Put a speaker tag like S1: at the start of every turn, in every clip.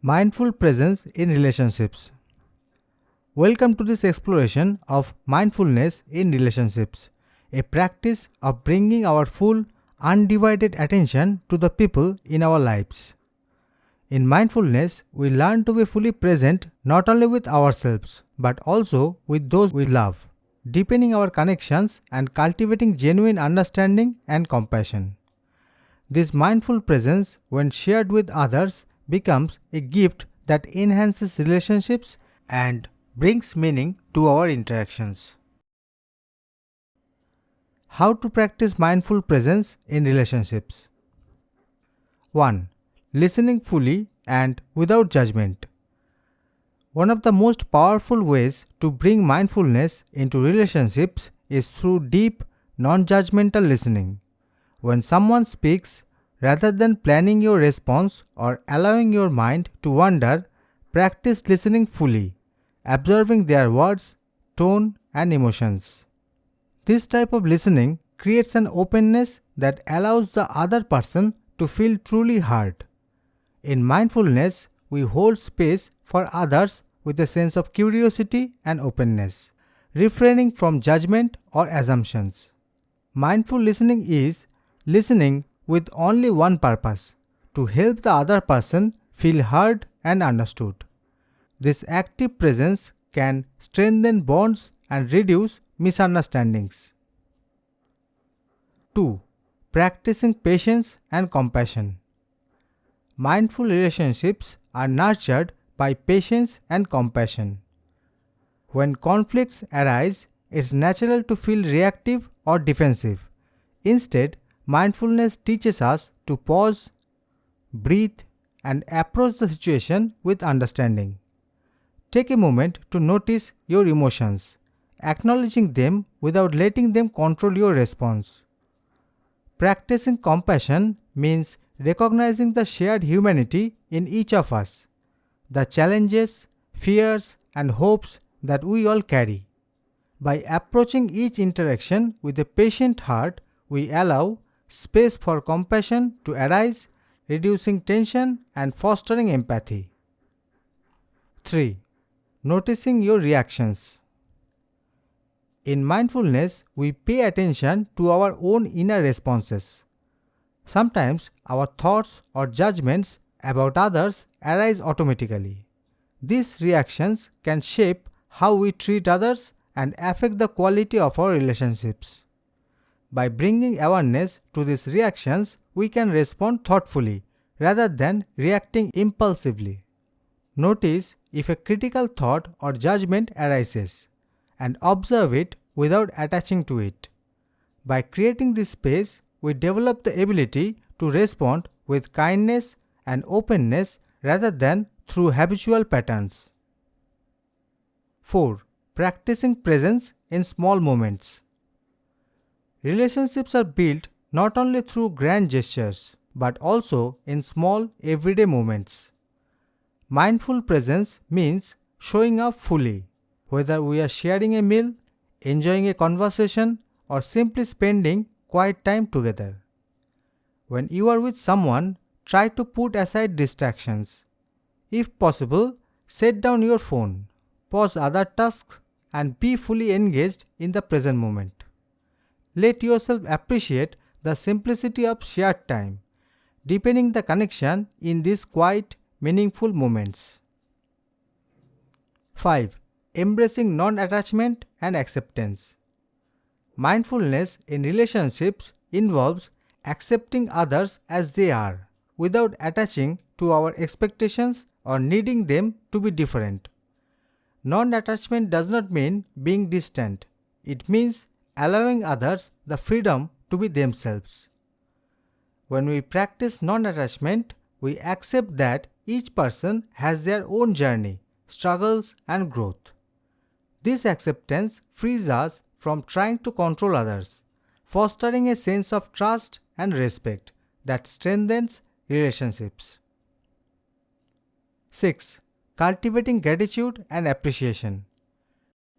S1: Mindful presence in relationships. Welcome to this exploration of mindfulness in relationships, a practice of bringing our full, undivided attention to the people in our lives. In mindfulness, we learn to be fully present not only with ourselves but also with those we love, deepening our connections and cultivating genuine understanding and compassion. This mindful presence, when shared with others, becomes a gift that enhances relationships and brings meaning to our interactions. How to practice mindful presence in relationships? 1. Listening fully and without judgment. One of the most powerful ways to bring mindfulness into relationships is through deep, non-judgmental listening. When someone speaks, rather than planning your response or allowing your mind to wander, practice listening fully, observing their words, tone, and emotions. This type of listening creates an openness that allows the other person to feel truly heard. In mindfulness, we hold space for others with a sense of curiosity and openness, refraining from judgment or assumptions. Mindful listening is listening with only one purpose: to help the other person feel heard and understood. This active presence can strengthen bonds and reduce misunderstandings. 2. Practicing patience and compassion. Mindful relationships are nurtured by patience and compassion. When conflicts arise, it's natural to feel reactive or defensive. Instead, mindfulness teaches us to pause, breathe, and approach the situation with understanding. Take a moment to notice your emotions, acknowledging them without letting them control your response. Practicing compassion means recognizing the shared humanity in each of us, the challenges, fears, and hopes that we all carry. By approaching each interaction with a patient heart, we allow space for compassion to arise, reducing tension and fostering empathy. 3. Noticing your reactions. In mindfulness, we pay attention to our own inner responses. Sometimes our thoughts or judgments about others arise automatically. These reactions can shape how we treat others and affect the quality of our relationships. By bringing awareness to these reactions, we can respond thoughtfully rather than reacting impulsively. Notice if a critical thought or judgment arises and observe it without attaching to it. By creating this space, we develop the ability to respond with kindness and openness rather than through habitual patterns. 4. Practicing presence in small moments. Relationships are built not only through grand gestures, but also in small, everyday moments. Mindful presence means showing up fully, whether we are sharing a meal, enjoying a conversation, or simply spending quiet time together. When you are with someone, try to put aside distractions. If possible, set down your phone, pause other tasks, and be fully engaged in the present moment. Let yourself appreciate the simplicity of shared time, deepening the connection in these quiet, meaningful moments. 5. Embracing non-attachment and acceptance. Mindfulness in relationships involves accepting others as they are, without attaching to our expectations or needing them to be different. Non-attachment does not mean being distant. It means allowing others the freedom to be themselves. When we practice non-attachment, we accept that each person has their own journey, struggles, and growth. This acceptance frees us from trying to control others, fostering a sense of trust and respect that strengthens relationships. 6. Cultivating gratitude and appreciation.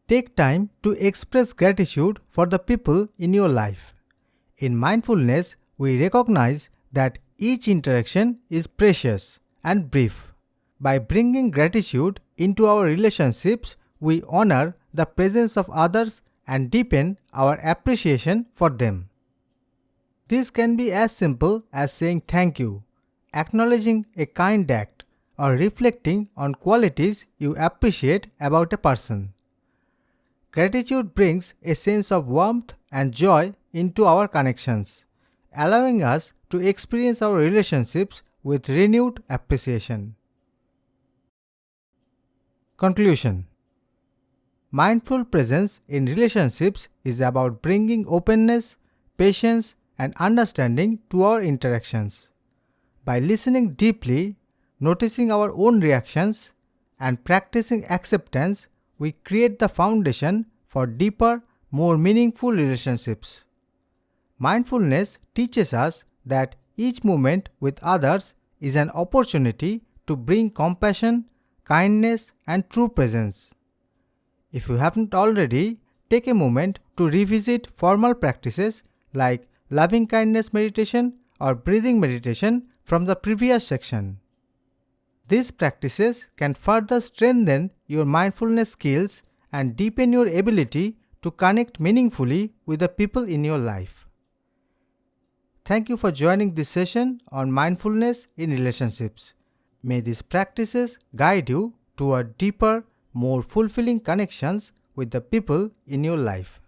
S1: Take time to express gratitude for the people in your life. In mindfulness, we recognize that each interaction is precious and brief. By bringing gratitude into our relationships, we honor the presence of others and deepen our appreciation for them. This can be as simple as saying thank you, acknowledging a kind act, or reflecting on qualities you appreciate about a person. Gratitude brings a sense of warmth and joy into our connections, allowing us to experience our relationships with renewed appreciation. Conclusion: mindful presence in relationships is about bringing openness, patience, and understanding to our interactions. By listening deeply, noticing our own reactions, and practicing acceptance, we create the foundation for deeper, more meaningful relationships. Mindfulness teaches us that each moment with others is an opportunity to bring compassion, kindness, and true presence. If you haven't already, take a moment to revisit formal practices like loving kindness meditation or breathing meditation from the previous section. These practices can further strengthen your mindfulness skills and deepen your ability to connect meaningfully with the people in your life. Thank you for joining this session on mindfulness in relationships. May these practices guide you toward deeper, more fulfilling connections with the people in your life.